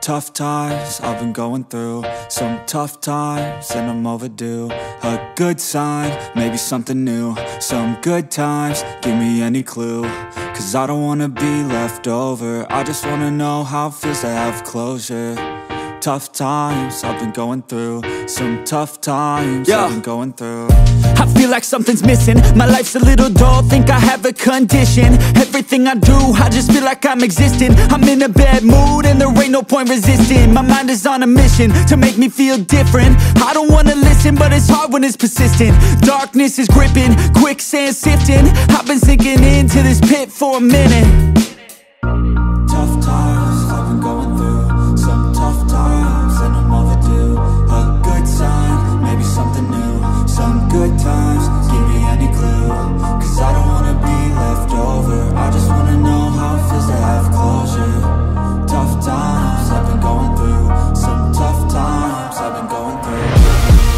tough times I've been going through, some tough times and I'm overdue. A good sign, maybe something new, some good times, give me any clue. Cause I don't wanna be left over, I just wanna know how it feels to have closure. Tough times I've been going through, some tough times I've been going through. I feel like something's missing, my life's a little dull, think I have a condition. Everything I do, I just feel like I'm existing. I'm in a bad mood and there ain't no point resisting. My mind is on a mission to make me feel different. I don't wanna listen, but it's hard when it's persistent. Darkness is gripping, quicksand sifting. I've been sinking into this pit for a minute. Tough times I've been going through, some tough times and I'm overdue. A good sign, maybe something new, some good times, give me any clue. Cause I don't wanna be left over, I just wanna know how it feels to have closure. Tough times I've been going through, some tough times I've been going through.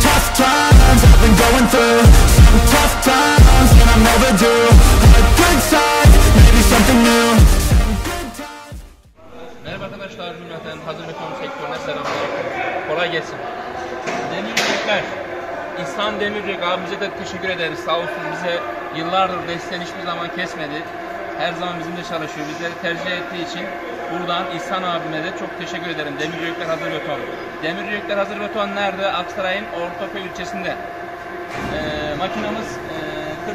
Tough times I've been going through, some tough times and I'm overdue. A good sign, maybe something new. Merhaba arkadaşlar, cümleten hazır beton sektörüne selamlar. Kolay gelsin. Demi ryürekler, İhsan Demi ryürekler abimize de teşekkür ederiz. Sağ olsun bize yıllardır desteğini hiçbir zaman kesmedi. Her zaman bizimle çalışıyor. Bizleri tercih ettiği için buradan İhsan abime de çok teşekkür ederim. Demi ryürekler hazır beton. Demi ryürekler hazır beton nerede? Aksaray'ın Ortaköy ilçesinde. Makinamız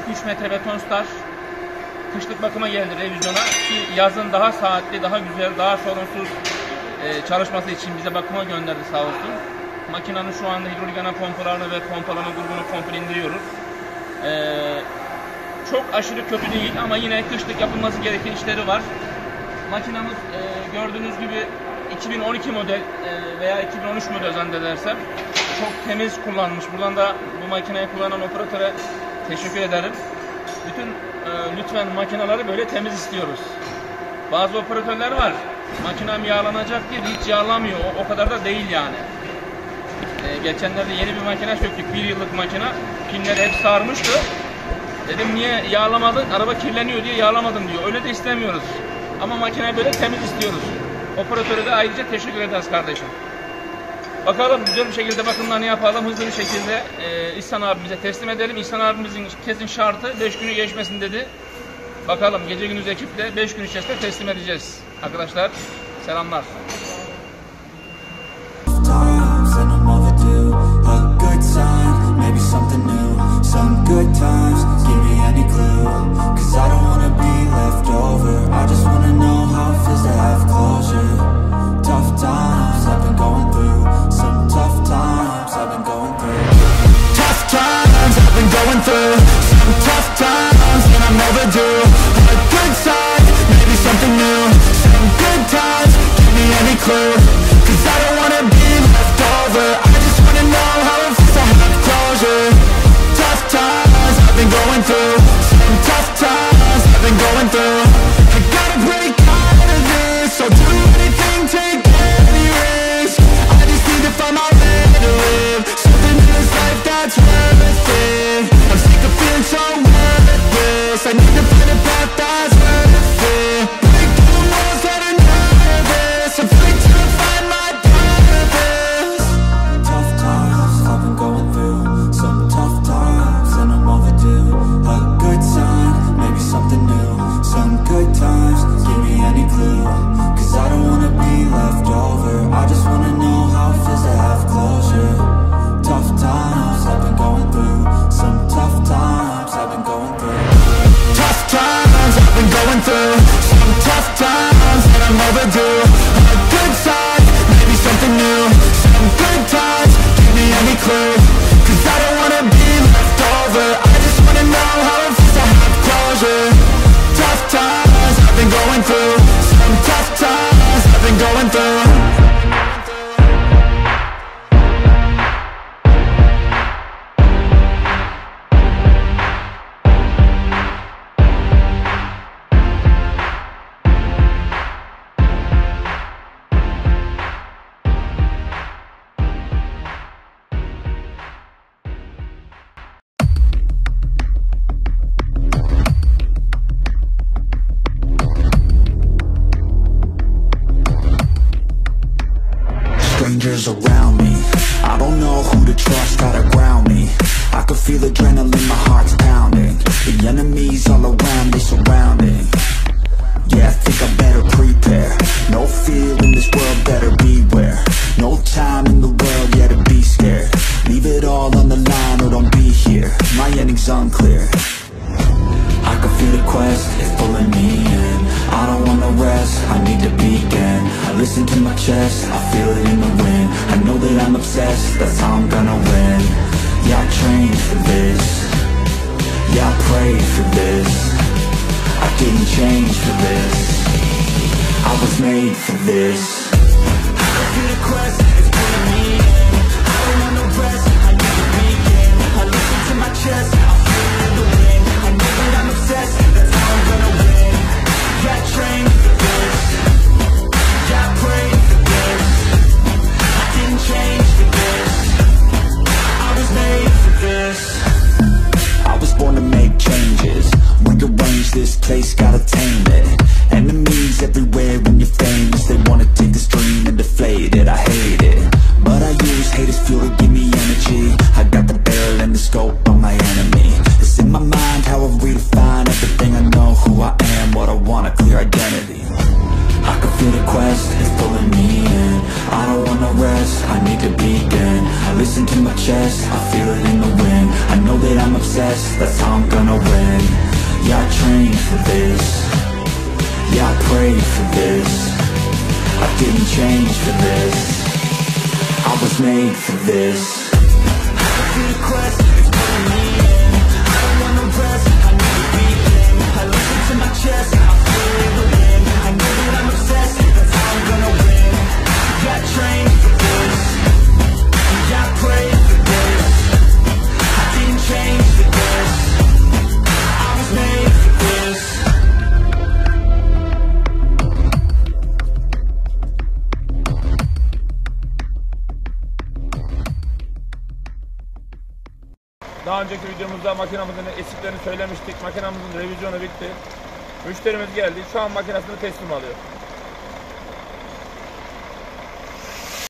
43 metre Betonstar Kışlık bakıma geldi revizyona ki yazın daha saatli, daha güzel, daha sorunsuz çalışması için bize bakıma gönderdi sağ olsun. Makinenin şu anda hidrolik ana pompalarını ve pompalama grubunu komple indiriyoruz. Çok aşırı kötü değil ama yine kışlık yapılması gereken işleri var. Makinamız gördüğünüz gibi 2012 model veya 2013 model zannedersem çok temiz kullanmış. Buradan da bu makineyi kullanan operatöre teşekkür ederim. Lütfen makineleri böyle temiz istiyoruz. Bazı operatörler var. Makinem yağlanacak diye hiç yağlamıyor. O kadar da değil yani. Geçenlerde yeni bir makine söktük. 1 yıllık makine. Pinleri hep sarmıştı. Dedim niye yağlamadın? Araba kirleniyor diye yağlamadım diyor. Öyle de istemiyoruz. Ama makineyi böyle temiz istiyoruz. Operatöre de ayrıca teşekkür ederiz kardeşim. Bakalım güzel bir şekilde bakımlarını yapalım. Hızlı bir şekilde İhsan abimize teslim edelim. İhsan abimizin kesin şartı 5 günü geçmesin dedi. Bakalım gece gündüz ekiple 5 gün içerisinde teslim edeceğiz. Arkadaşlar selamlar. Going through some tough times and I'm overdue. A good sign, maybe something new, some good times, give me any clue. Cause I don't wanna be left over, I just wanna know how it feels to have closure. Tough times I've been going through, some tough times I've been going through. I gotta break out of this, so do anything, take any risk. I just need to find my way to live, something in this life that's worth it. So worthless, I need to find a path that's worth it. Break through the walls that are nervous, I'm free to find my purpose. Tough times I've been going through, some tough times and I'm overdue. A good sign, maybe something new, some good times, give me any clue. Cause I don't wanna be left over, I just wanna know how it feels to have closure. Tough times I've been going through, some tough times I've been going through. Tough times I've been going through, some tough times and I'm overdue. A good sign, maybe something new, some good times, give me any clue. Cause I don't wanna be left over, I just wanna know how it feels to have closure. Tough times I've been going through, some tough times I've been going through. pressures around me. I don't know who to trust, how to ground me. I can feel adrenaline, my heart's pounding. The enemies all around, they surrounding. Yeah, I think I better prepare. No fear in this world, better beware. No time in the world, yeah, to be scared. Leave it all on the line or don't be here. My ending's unclear. I can feel the quest, it's pulling me in. I don't wanna rest, I need to begin. I listen to my chest, I feel it in the wind. I know that I'm obsessed, that's how I'm gonna win. Yeah, I trained for this. Yeah, I prayed for this. I didn't change for this. I was made for this. I can feel the quest, it's pulling me in. I don't want no rest, I need to begin. I listen to my chest, I feel it in the wind. I know that I'm obsessed, that's how I'm gonna win. Yeah, I trained for this. Yeah, I prayed for this. I didn't change for this. I was made for this. I was born to make changes. Rearrange this place, gotta tame it. Enemies everywhere when you're famous. They wanna take this dream and deflate it. I hate it, but I use hate as fuel to give me energy. I got the barrel and the scope on my enemy. It's in my mind how I redefine everything. I know who I am, what I want, a clear identity. I can feel the quest, it's pulling me in. I don't wanna rest, I need to begin. I listen to my chest, I feel it in the wind. I know that I'm obsessed, that's how I'm gonna win. Yeah, I trained for this. Yeah, I prayed for this. I didn't change for this. I was made for this. I can feel the quest, it's pulling me in. I don't wanna rest, I need to begin. I listen to my chest, I feel it in the wind. I know that I'm obsessed, that's how I'm gonna win. Yeah, I trained for this. Yeah, I prayed for this. I didn't change for this. I was made for this. Daha önceki videomuzda makinamızın eksiklerini söylemiştik. Makinamızın revizyonu bitti. Müşterimiz geldi. Şu an makinesini teslim alıyor.